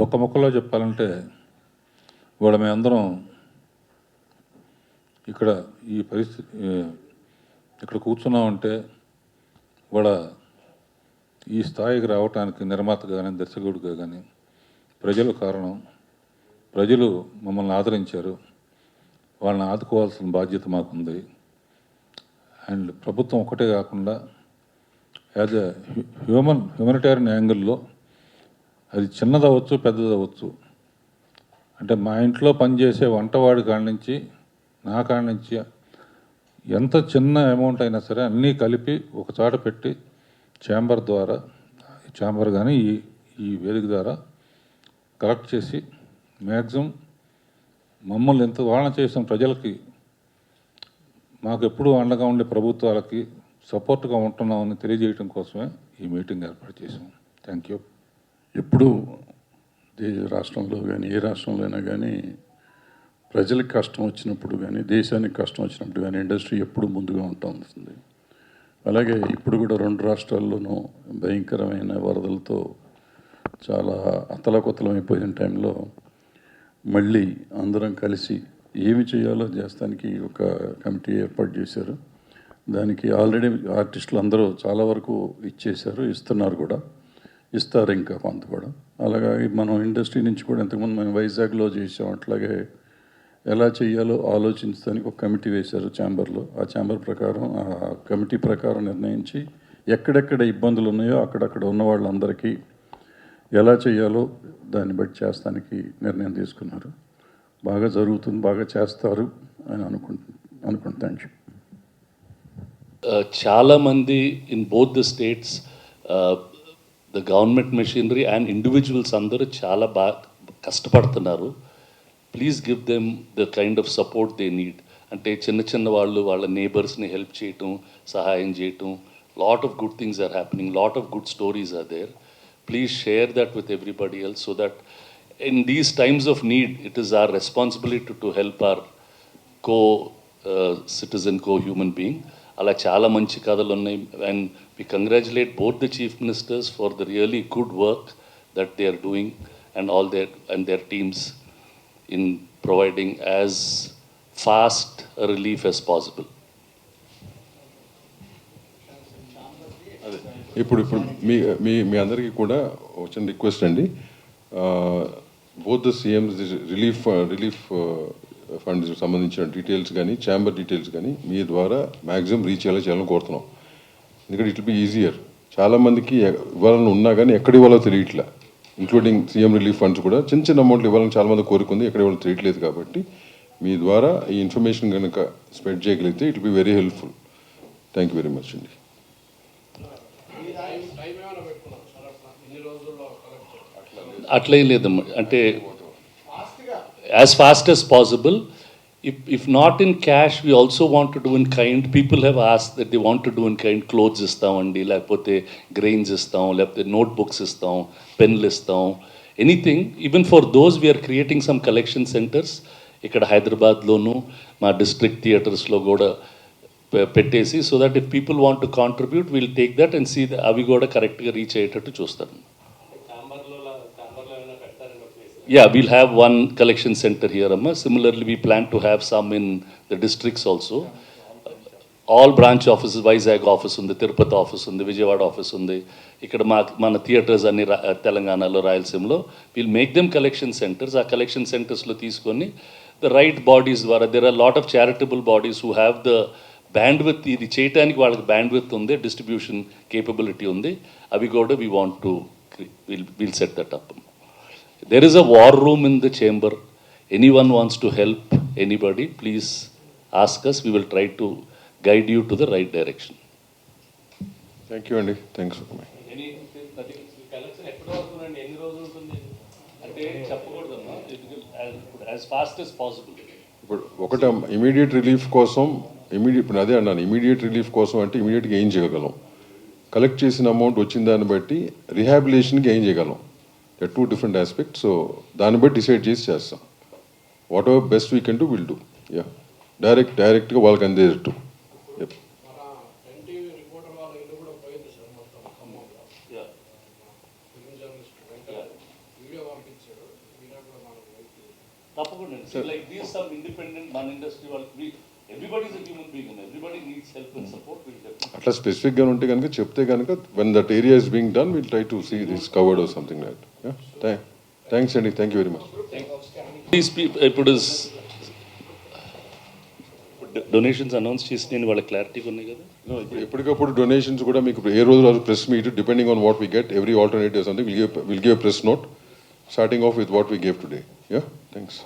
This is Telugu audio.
ఒక ముక్కలో చెప్పాలంటే ఇవాళ మేమందరం ఇక్కడ ఈ పరిస్థితి ఇక్కడ కూర్చున్నామంటే ఇవాళ ఈ స్థాయికి రావడానికి నిర్మాతగా కానీ దర్శకుడిగా కానీ ప్రజలు కారణం. ప్రజలు మమ్మల్ని ఆదరించారు, వాళ్ళని ఆదుకోవాల్సిన బాధ్యత మాకుంది. అండ్ ప్రభుత్వం ఒకటే కాకుండా యాజ్ ఎ హ్యూమనిటేరియన్ యాంగిల్లో అది చిన్నదవచ్చు పెద్దదవచ్చు, అంటే మా ఇంట్లో పనిచేసే వంటవాడి కాడి నుంచి నా కాడి నుంచి ఎంత చిన్న అమౌంట్ అయినా సరే అన్నీ కలిపి ఒక చోట పెట్టి ఛాంబర్ కానీ ఈ వేదిక ద్వారా కలెక్ట్ చేసి మ్యాక్సిమం మమ్మల్ని ఎంత వాళ్ళ చేసిన ప్రజలకి మాకు ఎప్పుడూ అండగా ఉండే ప్రభుత్వాలకి సపోర్ట్గా ఉంటున్నామని తెలియజేయడం కోసమే ఈ మీటింగ్ ఏర్పాటు చేసాం. Thank you. ఎప్పుడు రాష్ట్రంలో కానీ ఏ రాష్ట్రంలో అయినా కానీ ప్రజలకు కష్టం వచ్చినప్పుడు కానీ దేశానికి కష్టం వచ్చినప్పుడు కానీ ఇండస్ట్రీ ఎప్పుడు ముందుగా ఉంటుంది. అలాగే ఇప్పుడు కూడా 2 రాష్ట్రాల్లోనూ భయంకరమైన వరదలతో చాలా అతలాకుతలమైపోయిన టైంలో మళ్ళీ అందరం కలిసి ఏమి చేయాలో చేస్తానికి ఒక కమిటీ ఏర్పాటు చేశారు. దానికి ఆల్రెడీ ఆర్టిస్టులు అందరూ చాలా వరకు ఇచ్చేశారు, ఇస్తున్నారు కూడా, ఇస్తారు ఇంకా కొంత కూడా. అలాగే మనం ఇండస్ట్రీ నుంచి కూడా ఇంతకుముందు మేము వైజాగ్లో చేసాం, అట్లాగే ఎలా చేయాలో ఆలోచించడానికి ఒక కమిటీ వేశారు ఛాంబర్లో. ఆ ఛాంబర్ ప్రకారం ఆ కమిటీ ప్రకారం నిర్ణయించి ఎక్కడెక్కడ ఇబ్బందులు ఉన్నాయో అక్కడక్కడ ఉన్న వాళ్ళందరికీ ఎలా చేయాలో దాన్ని బట్టి చేస్తానికి నిర్ణయం తీసుకున్నారు. బాగా జరుగుతుంది, బాగా చేస్తారు అని అనుకుంటున్నాను. Thank you. చాలామంది in both the states the government machinery and individuals అందరూ చాలా బాగా కష్టపడుతున్నారు. Please give them the kind of support they need. అంటే చిన్న వాళ్ళు వాళ్ళ నేబర్స్ని హెల్ప్ చేయటం, సహాయం చేయటం, lot of good things are happening, lot of good stories are there. Please share that with everybody else so that in these times of need, it is our responsibility to help our co-citizen, co-human being. Ala chala manchi kadalu unnai, and we congratulate both the chief ministers for the really good work that they are doing and all their teams in providing as fast a relief as possible. ఇప్పుడు మీ అందరికీ కూడా ఒక చిన్న రిక్వెస్ట్ అండి. Both the CMs relief funds సంబంధించిన డీటెయిల్స్ కానీ ఛాంబర్ డీటెయిల్స్ కానీ మీ ద్వారా మ్యాక్సిమం రీచ్ చేయాలని కోరుతున్నాం. ఎందుకంటే ఇట్ విల్ బి ఈజియర్. చాలామందికి ఇవ్వాలని ఉన్నా కానీ ఎక్కడ ఇవ్వాలో తెలియట్లే, ఇంక్లూడింగ్ సీఎం రిలీఫ్ ఫండ్స్ కూడా చిన్న అమౌంట్లు ఇవ్వాలని చాలామంది కోరుకుంది, ఎక్కడ ఇవ్వాలో తెలియట్లేదు. కాబట్టి మీ ద్వారా ఈ ఇన్ఫర్మేషన్ కనుక స్ప్రెడ్ చేయగలిగితే it will be very helpful. Thank you very much అండి. అట్లే లేదమ్మా, అంటే as fast as possible. If not in cash, we also want to do in kind. People have asked that they want to do in kind. Clothes ఇస్తామండి, లేకపోతే grains ఇస్తాం, లేకపోతే notebooks ఇస్తాం, పెన్లు ఇస్తాం, anything. Even for those we are creating some collection centres ఇక్కడ హైదరాబాద్లోను మా డిస్ట్రిక్ట్ థియేటర్స్లో కూడా పెట్టేసి, so that if people want to contribute will take that and see అవి కూడా కరెక్ట్గా రీచ్ అయ్యేటట్టు చూస్తాను. Yeah, we'll have one collection center here, Amma. Similarly, we plan to have some in the districts also. All branch offices, Vizag office undi, Tirupati office undi, Vijayawada office undi. Ikkada mana theatres anni Telanganalo, Rayalaseemalo. We'll make them collection centers. Aa collection centers lo teeskoni the right bodies dwara, there are a lot of charitable bodies who have the bandwidth, idi cheyataniki vaalaki bandwidth undi, distribution capability undi. Avi kuda we want to we'll set that up. There is a war room in the chamber. Anyone wants to help anybody, please ask us. We will try to guide you to the right direction. Thank you, Andy. Thanks for coming. As fast as possible. ఇప్పుడు ఒకటి ఇమీడియట్ రిలీఫ్ కోసం ఇప్పుడు అదే అన్నాను, ఇమీడియట్ రిలీఫ్ కోసం అంటే ఇమీడియట్గా ఏం చేయగలం, కలెక్ట్ చేసిన అమౌంట్ వచ్చిన దాన్ని బట్టి రిహాబిలిటేషన్కి ఏం చేయగలం. There are 2 different aspects, so దాన్ని బట్టి డిసైడ్ చేసి చేస్తాం. Whatever best we can do will do. Yeah, డైరెక్ట్గా వాళ్ళకి అందేటట్టు. తప్పకుండా లైక్ దీస్ సమ్ ఇండిపెండెంట్ మన ఇండస్ట్రీ వాళ్ళకి everybody is a human being, everybody needs help and support. అట్లా స్పెసిఫిక్గా ఉంటే కనుక చెప్తే కనుక when that area is being done will try to see this covered or something like that. Thanks అండి, thank you very much. These ఇప్పుడు డొనేషన్స్ అనౌన్స్ చేసి వాళ్ళ క్లారిటీగా ఉన్నాయి కదా. ఇప్పుడు ఎప్పటికప్పుడు డొనేషన్స్ కూడా మీకు ఏ రోజు press meet depending on what we get every alternative something will give a press note starting of with what we gave today. Yeah, thanks.